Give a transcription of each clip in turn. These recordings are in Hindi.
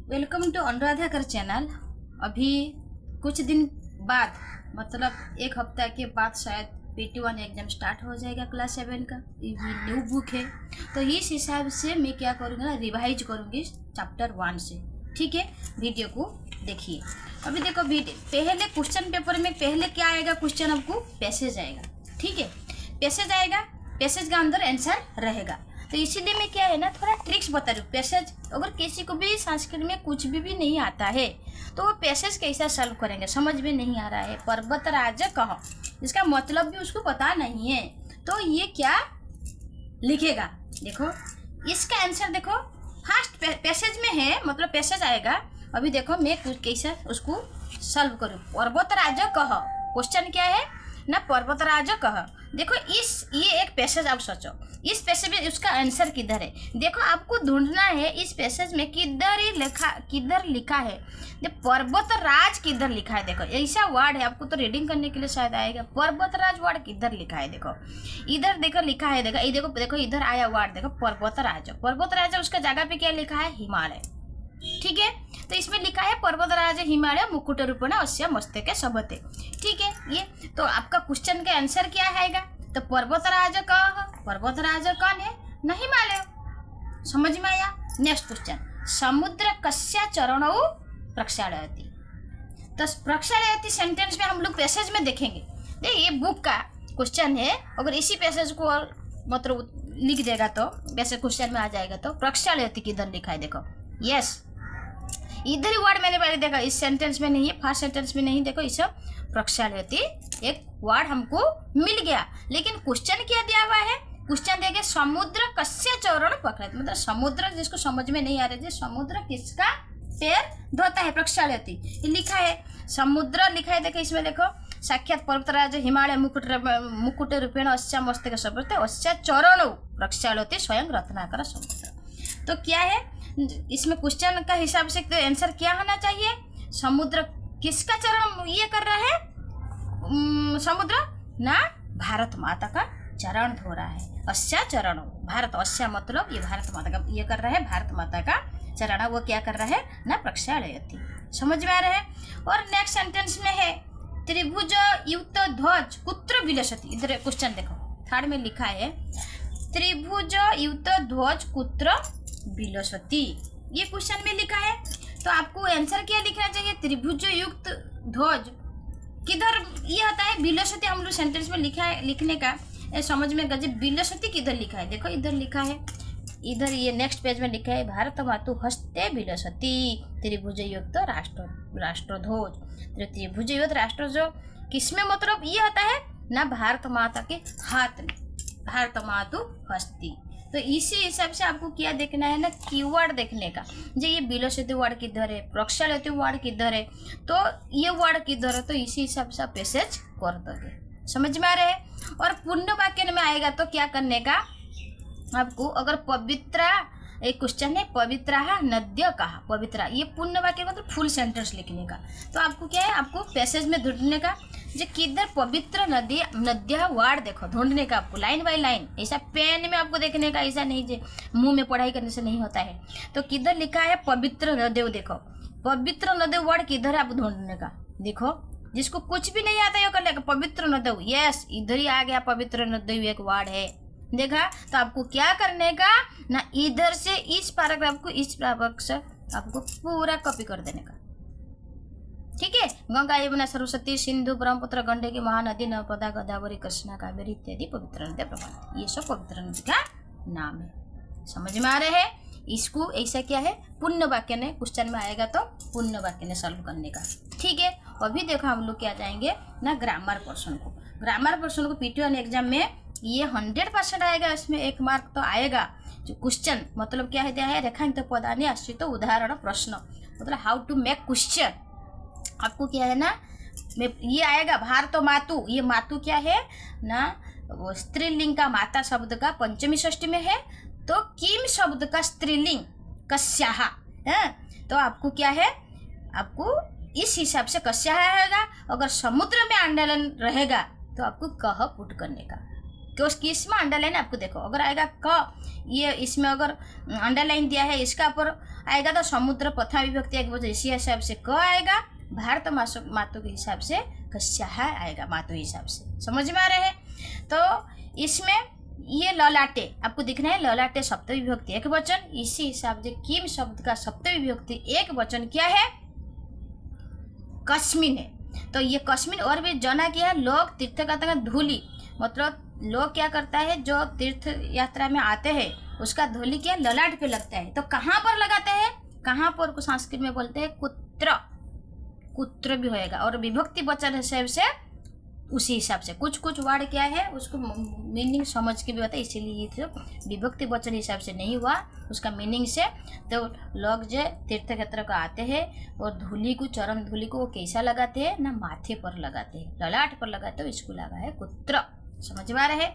वेलकम टू अनुराधा कर चैनल। अभी कुछ दिन बाद मतलब एक हफ्ता के बाद शायद PT1 एग्जाम स्टार्ट हो जाएगा क्लास 7 का। ये न्यू बुक है तो इस हिसाब से मैं क्या करूँगा ना, रिवाइज करूँगी चैप्टर 1 से। ठीक है, वीडियो को देखिए। अभी देखो पहले क्वेश्चन पेपर में पहले क्या आएगा, क्वेश्चन आपको पैसेज आएगा। ठीक है, पैसेज आएगा, पैसेज का अंदर आंसर रहेगा। तो इसीलिए मैं क्या है ना, थोड़ा ट्रिक्स बता रही हूँ। पैसेज अगर किसी को भी संस्कृत में कुछ भी नहीं आता है तो वो पैसेज कैसे सॉल्व करेंगे, समझ में नहीं आ रहा है। पर्वतराज कह, इसका मतलब भी उसको पता नहीं है तो ये क्या लिखेगा। देखो इसका आंसर देखो फर्स्ट पैसेज में है, मतलब पैसेज आएगा। अभी देखो मैं कैसे उसको सॉल्व करूँ। पर्वतराज कह, क्वेश्चन क्या है ना, पर्वतराज कह। देखो ये एक पैसेज आप सोचो, इस पैसेज में उसका आंसर किधर है। देखो आपको ढूंढना है इस पैसेज में किधर लिखा है। पर्वतराज किधर लिखा है, देखो ऐसा वर्ड है, आपको तो रीडिंग करने के लिए शायद आएगा। पर्वतराज वर्ड किधर लिखा है, देखो इधर देखो लिखा है। देखो ये देखो इधर आया वर्ड, देखो पर्वतराज। पर्वतराज उसका जगह पे क्या लिखा है, हिमालय। ठीक है, तो इसमें लिखा है पर्वतराज हिमालय मुकुट रूपेण अस्य मस्तके शोभते। ठीक है, ये तो आपका क्वेश्चन का आंसर क्या आएगा। तो पर्वतराज कह, पर्वतराज कौन है ना, हिमालय। समझ में आया। नेक्स्ट क्वेश्चन, समुद्र कस्या चरणौ प्रक्षालयति। तो प्रक्षालयति सेंटेंस में हम लोग पैसेज में देखेंगे। देखिए ये बुक का क्वेश्चन है, अगर इसी पैसेज को मतलब लिख देगा तो वैसे क्वेश्चन में आ जाएगा। तो प्रक्षालयति किधर लिखा है, देखो यस इधर ही वर्ड मैंने पहले देखा, इस सेंटेंस में नहीं है, फर्स्ट सेंटेंस में नहीं। देखो इस प्रक्षालयति एक वर्ड हमको मिल गया, लेकिन क्वेश्चन क्या दिया हुआ है। क्वेश्चन देखे समुद्र कस्य चरण पकड़े, मतलब समुद्र जिसको समझ में नहीं आ रहा है, समुद्र किसका पैर धोता है, प्रक्षालयति लिखा है। समुद्र लिखा है, देखो इसमें देखो साक्षात पर्वतराज हिमालय मुकुट रूपेण अस्य मस्तके शोभते अस्य चरणौ प्रक्षालयति स्वयं रत्नाकर समुद्र। तो क्या है इसमें क्वेश्चन का हिसाब से तो आंसर क्या होना चाहिए, समुद्र किसका चरण ये कर रहा है, समुद्र ना भारत माता का चरण धो रहा है। अस्या चरण, भारत अस्या मतलब ये भारत माता का ये कर रहा है, भारत माता का चरण वो क्या कर रहा है ना, प्रक्षालयति। समझ में आ रहा है। और नेक्स्ट सेंटेंस में है त्रिभुज युक्त ध्वज कुत्र विलसति। इधर क्वेश्चन देखो थर्ड में लिखा है त्रिभुज युक्त ध्वज कुत्र विलसति, ये क्वेश्चन में लिखा है। तो आपको आंसर क्या लिखना चाहिए, त्रिभुज युक्त ध्वज किधर ये होता है, विलसति। हम लोग सेंटेंस में लिखा है, लिखने का समझ में गजब। विलसति किधर लिखा है, देखो इधर लिखा है, इधर ये नेक्स्ट पेज में लिखा है भारत मातु हस्ते विलसति त्रिभुज युक्त राष्ट्रध्वज। त्रिभुज युक्त राष्ट्रध्वज किसमें मतलब ये होता है ना, भारत माता के हाथ में, भारत मातु हस्ती। तो इसी हिसाब से आपको क्या देखना है ना, कीवर्ड देखने का। जो ये विलसति वर्ड किधर है, प्रक्षालयति वर्ड किधर है, तो ये वर्ड किधर है, तो इसी हिसाब से आप पैसेज कर दोगे। समझ में आ रहे हैं। और पूर्ण वाक्य में आएगा तो क्या करने का आपको, अगर पवित्रा एक क्वेश्चन है पवित्रा नद्य कहा, पवित्रा ये पूर्ण वाक्य मतलब फुल सेंटेंस लिखने का। तो आपको क्या है, आपको पैसेज में ढूंढने का जो किधर पवित्र नदी नद्या वर्ड देखो ढूंढने का, आपको लाइन बाय लाइन। ऐसा पेन में आपको देखने का, ऐसा नहीं जो मुंह में पढ़ाई करने से नहीं होता है। तो किधर लिखा है पवित्र नदेव, देखो पवित्र नदेव वर्ड किधर है आप ढूंढने का। देखो जिसको कुछ भी नहीं आता है कर लेगा पवित्र नदेव, यस इधर ही आ गया पवित्र नदेव एक वर्ड है, देखा। तो आपको क्या करने का ना, इधर से इस पैराग्राफ को इस पैराग्राफ से आपको पूरा कॉपी कर देने का। ठीक है, गंगा यमुना सरस्वती सिंधु ब्रह्मपुत्र गंडकी महानदी नर्मदा गोदावरी कृष्णा कावेरी इत्यादि पवित्र नदी प्रवाह, ये सब पवित्र नदी का नाम है। समझ में आ रहे हैं। इसको ऐसा क्या है, पूर्ण वाक्य ने क्वेश्चन में आएगा तो पूर्ण वाक्य ने सॉल्व करने का। ठीक है, अभी देखो हम लोग क्या जाएंगे ना, ग्रामर पोर्शन को। ग्रामर पोर्शन को PT1 एग्जाम में ये 100% आएगा, इसमें 1 मार्क तो आएगा। जो क्वेश्चन मतलब क्या है दिया है, रेखांकित पदानि आश्रित उदाहरण प्रश्न, मतलब हाउ टू मेक क्वेश्चन। आपको क्या है ना, ये आएगा भारत मातु, ये मातु क्या है ना, स्त्रीलिंग का माता शब्द का पंचमी षष्ठी में है, तो किम शब्द का स्त्रीलिंग कस्याहा है। तो आपको क्या है, आपको इस हिसाब से कस्याहा रहेगा। अगर समुद्र में आंदोलन रहेगा तो आपको कह पुट करने का। किस में अंडरलाइन आपको देखो, अगर आएगा क, ये इसमें अगर अंडरलाइन दिया है इसका ऊपर आएगा तो समुद्र प्रथमा विभक्ति एक वजह इसी हिसाब से क आएगा, भारत मातु के हिसाब से कस्याहा आएगा मातु हिसाब से। समझ में आ रहे हैं? तो इसमें ये ललाटे आपको दिखना है, ललाटे सप्तमी विभक्ति एक वचन, इसी हिसाब से किम शब्द का सप्तमी विभक्ति एक वचन क्या है? कस्मिन है। तो ये कस्मिन और भी जना क्या है? लोग तीर्थ का धूली, मतलब लोग क्या करता है जो तीर्थ यात्रा में आते हैं उसका धूली क्या ललाट पे लगता है। तो कहाँ पर लगाते हैं? कहाँ पर को संस्कृत में बोलते हैं कुत्र, कुत्र भी होएगा। और विभक्ति वचन हिसाब से उसी हिसाब से कुछ कुछ वर्ड क्या है उसको मीनिंग समझ के भी होता है, इसीलिए ये तो विभक्ति वचन हिसाब से नहीं हुआ उसका मीनिंग से। तो लोग जो तीर्थ क्षेत्र को आते हैं और धूली को, चरण धूली को वो कैसा लगाते हैं ना, माथे पर लगाते हैं, ललाट पर लगाते हैं, इसको लगा है कुत्र। समझ में आ रहे?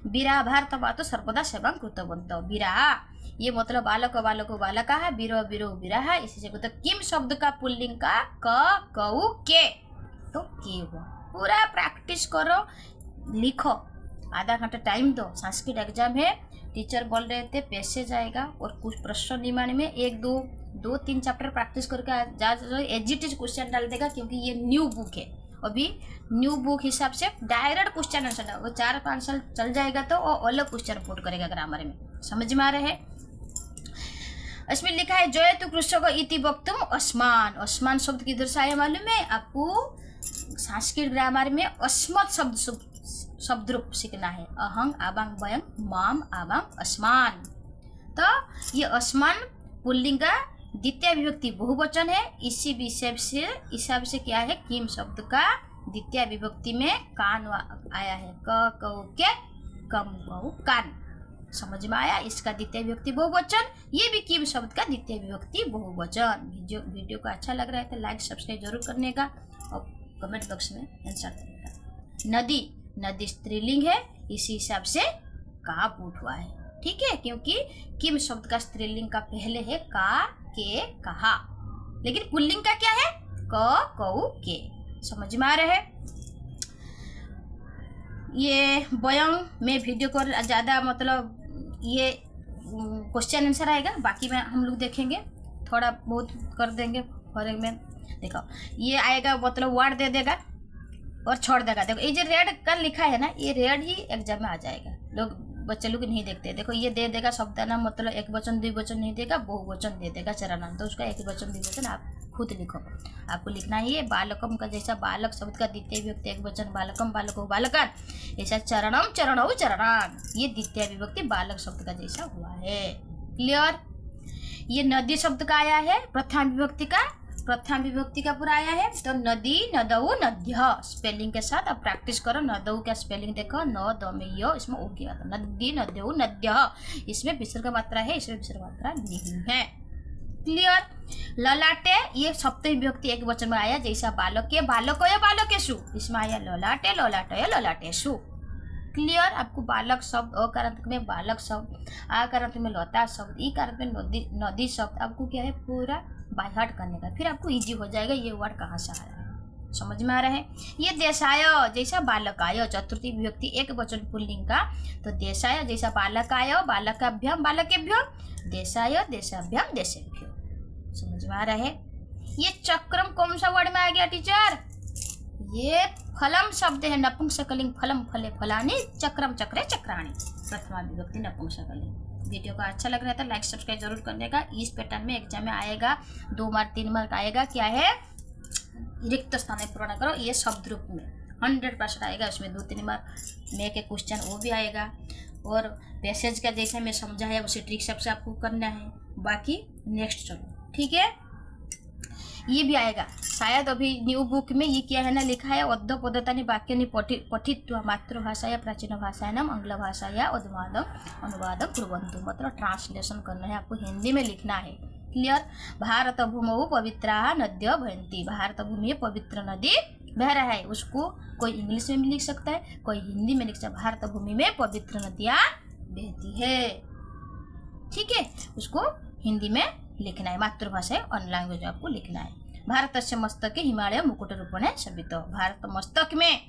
बीरा भारत बातो सर्वदा सेवा कृतवंत, बीरा ये मतलब बालक बालको बालका है, बीरो बीरो बीरा है, इसी से तो किम शब्द का पुल्लिंग का क कऊ के, तो के हुआ। पूरा प्रैक्टिस करो, लिखो, आधा घंटा टाइम दो। संस्कृत एग्जाम है, टीचर बोल रहे थे पैसेज आएगा और कुछ प्रश्न निमान में एक दो तीन चैप्टर प्रैक्टिस करके जा एज इट इज क्वेश्चन डाल देगा, क्योंकि ये न्यू बुक है। अभी न्यू बुक हिसाब से डायरेक्ट क्वेश्चन आंसर, वो 4-5 साल चल जाएगा तो वो अलग क्वेश्चन पुट करेगा ग्रामर में। समझ में आ रहे हैं? इसमें लिखा है जय तु कृष्ण को इति वक्तुम अस्मान, अस्मान शब्द किधर से आया मालूम है आपको? संस्कृत ग्रामर में अस्मत् शब्द रूप सीखना है, अहंग आबांग वयं माम आबांग अस्मान। तो ये अस्मान पुल्लिंग का द्वितीय विभक्ति बहुवचन है, इसी हिसाब से क्या है किम शब्द का द्वितीय विभक्ति में कान आया है, क कऊ के कम कऊ कान। समझ में आया? इसका द्वितीय विभक्ति बहुवचन, ये भी किम शब्द का द्वितीय विभक्ति बहुवचन। वीडियो को अच्छा लग रहा है तो लाइक सब्सक्राइब जरूर करने का और कमेंट बॉक्स में आंसर देने का। नदी, नदी स्त्रीलिंग है, इसी हिसाब से का पुट हुआ है, ठीक है? क्योंकि किम शब्द का स्त्रीलिंग का पहले है का के कहा, लेकिन पुल्लिंग का क्या है? क कऊ के। समझ में आ रहे हैं? ये बयंग में वीडियो को ज़्यादा मतलब ये क्वेश्चन आंसर आएगा, बाकी में हम लोग देखेंगे, थोड़ा बहुत कर देंगे फॉरेन में। देखो ये आएगा मतलब वर्ड दे देगा और छोड़ देगा। देखो ये जो रेड कल लिखा है ना, ये रेड ही एग्जाम में आ जाएगा, लोग बच्चे लोग नहीं देखते। देखो ये दे देगा शब्द ना, मतलब एक वचन द्विवचन नहीं देगा, बहुवचन दे देगा चरणांत, तो उसका एक वचन द्विवचन आप खुद लिखो। आपको लिखना है ये बालकम का जैसा बालक शब्द का द्वितीय विभक्ति एक वचन बालकम बालको बालकान, ऐसा चरणम चरणौ चरणान, ये द्वितीय विभक्ति बालक शब्द का जैसा हुआ है। क्लियर? ये नदी शब्द का आया है प्रथम विभक्ति का, प्रथम विभक्ति का पूरा आया है। तो नदी नदऊ नद्य स्पेलिंग के साथ अब प्रैक्टिस करो। नदऊ का स्पेलिंग देखो, न द में य, इसमें ओ की मात्रा, नदी नद्यऊ नद्य, इसमें विसर्ग मात्रा है, इसमें विसर्ग मात्रा नहीं है। क्लियर? ललाटे ये सप्तमी विभक्ति एक वचन में आया, जैसा बालके बालकोय बालकेषु, इसमें आया ललाटे ललाटय ललाटेषु। क्लियर? आपको बालक शब्द अकारांत में बालक शब्द, आकारांत में लता शब्द, ई कारांत में नदी शब्द आपको क्या है पूरा बाय हार्ट करने का, फिर आपको इजी हो जाएगा ये वर्ड कहाँ से आ रहा है। समझ में आ रहा है? ये देशाय जैसा बालकाय चतुर्थी विभक्ति एक वचन पुल्लिंग का, तो देशाय जैसा बालकाय बालकाभ्याम बालकेभ्यो, देशाय देशाभ्याम देशेभ्यो। समझ में आ रहा है? ये चक्रम कौन सा वर्ड में आ गया टीचर? ये फलम शब्द है, नपुंसकलिंग, फलम फले फलानी, चक्रम चक्रे चक्राणी, प्रथमा विभक्ति नपुंसकलिंग। वीडियो को अच्छा लग रहा था लाइक सब्सक्राइब जरूर करने का। इस पैटर्न में एग्जाम में आएगा 2 मार्क 3 मार्क आएगा, क्या है रिक्त स्थान पूर्ण करो, ये शब्द रूप में 100% आएगा। उसमें 2-3 मार्क में के क्वेश्चन वो भी आएगा, और पैसेज का जैसे मैं समझा है उसी ट्रिक सबसे आपको करना है, बाकी नेक्स्ट चलो, ठीक है? ये भी आएगा शायद अभी न्यू बुक में, ये क्या है ना लिखा है अद्ध पद्धतानि वाक्यानि पठित्वा मातृभाषाया प्राचीन भाषायाम आंग्ल भाषाया अनुवादम कुर्वन्तु, मतलब ट्रांसलेशन करना है आपको, हिंदी में लिखना है। क्लियर? भारत भूमौ पवित्रा नद्य बहन्ति, भारत भूमि पवित्र नदी बह रहा है, उसको कोई इंग्लिश में भी लिख सकता है, कोई हिंदी में लिख सकता है। भारत भूमि में पवित्र नदियाँ बहती है, ठीक है? उसको हिंदी में लिखना है, मातृभाषा अन्य लैंग्वेज आपको लिखना है। भारत से मस्तके हिमालय मुकुट रूपण है शोभित, भारत मस्तक में,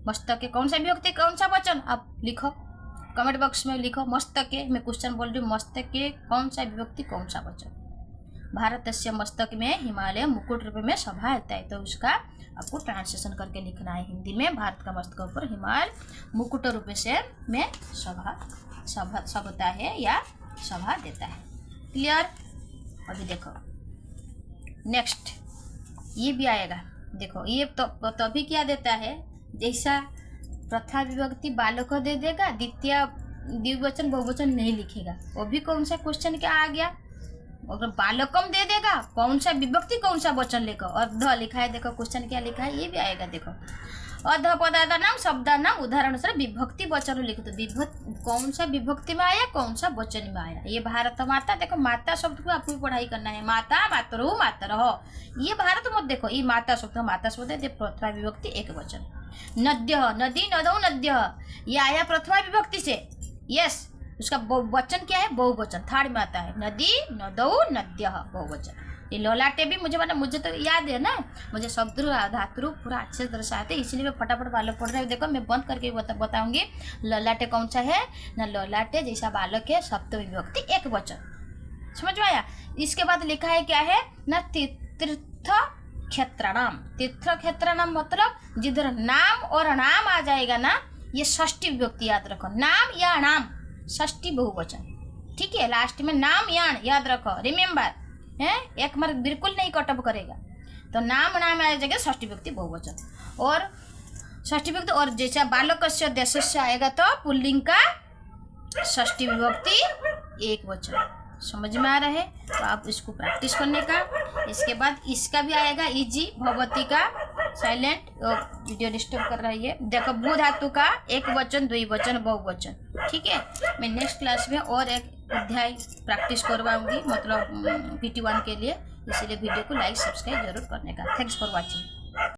मस्तक के कौन सा विभक्ति कौन सा वचन आप लिखो, कमेंट बॉक्स में लिखो मस्तके, मैं क्वेश्चन बोल रही हूँ, मस्तके कौन सा विभक्ति कौन सा वचन। भारतस्य मस्तक में हिमालय मुकुट रूप में शोभायते है, तो उसका आपको ट्रांसलेशन करके लिखना है हिंदी में। भारत का मस्तक ऊपर हिमालय मुकुट रूप से में शोभता है या शोभा देता है। क्लियर। अभी देखो नेक्स्ट ये भी आएगा। देखो ये तो अभी क्या देता है, जैसा प्रथमा विभक्ति बालक को दे देगा, द्वितीय द्विवचन बहुवचन नहीं लिखेगा। वो भी कौन सा क्वेश्चन क्या आ गया, अगर बालकम दे देगा कौन सा विभक्ति कौन सा वचन लेकर, और ध लिखा है, देखो क्वेश्चन क्या लिखा है ये भी आएगा। देखो अध पदार्थ नाम शब्द नाम उदाहरण से विभक्ति वचन लिखो, तो विभक्ति कौन सा विभक्ति में आया कौन सा वचन में आया। ये भारत माता, देखो माता शब्द को आपको पढ़ाई करना है, माता मातरु मातरः, ये भारत मत देखो, ये माता शब्द माता शब्द है प्रथमा विभक्ति एक वचन। नद्य नदी नदौ नद्य, ये आया प्रथमा विभक्ति से, यस उसका वचन क्या है बहुवचन, थर्ड में आता है, नदी नदौ नद्यः बहुवचन। ये ललाटे भी मुझे तो याद है ना, मुझे शब्द धातु पूरा अच्छे तरह से आते हैं, इसलिए मैं फटाफट बालक पढ़ रहा हूँ। देखो मैं बंद करके बताऊंगी ललाटे कौन सा है ना, ललाटे जैसा बालक है सप्तमी विभक्ति एक वचन, समझ में आया। इसके बाद लिखा है क्या है ना, तीर्थ क्षेत्रणाम। तीर्थ क्षेत्रणाम मतलब जिधर नाम और नाम आ जाएगा ना, ये षष्ठी विभक्ति याद रखो, नाम या नाम षष्ठी बहुवचन, ठीक है। लास्ट में नाम यान याद रखो, रिमेम्बर है, एक मार्क बिल्कुल नहीं कटअप करेगा। तो नाम नाम आ जाएगा षष्ठी विभक्ति बहुवचन, और षष्ठी विभक्ति, और जैसा बालकस्य देशस्य आएगा तो पुल्लिंग का षष्ठी विभक्ति एक वचन। समझ में आ रहा है, तो आप इसको प्रैक्टिस करने का। इसके बाद इसका भी आएगा इजी, भगवती का साइलेंट वीडियो डिस्टर्ब कर रही है। देखो भू धातु का एक वचन द्विवचन बहुवचन, ठीक है। मैं नेक्स्ट क्लास में और एक अध्याय प्रैक्टिस करवाऊंगी, मतलब PT1 के लिए, इसीलिए वीडियो को लाइक सब्सक्राइब जरूर करने का। Thanks for watching.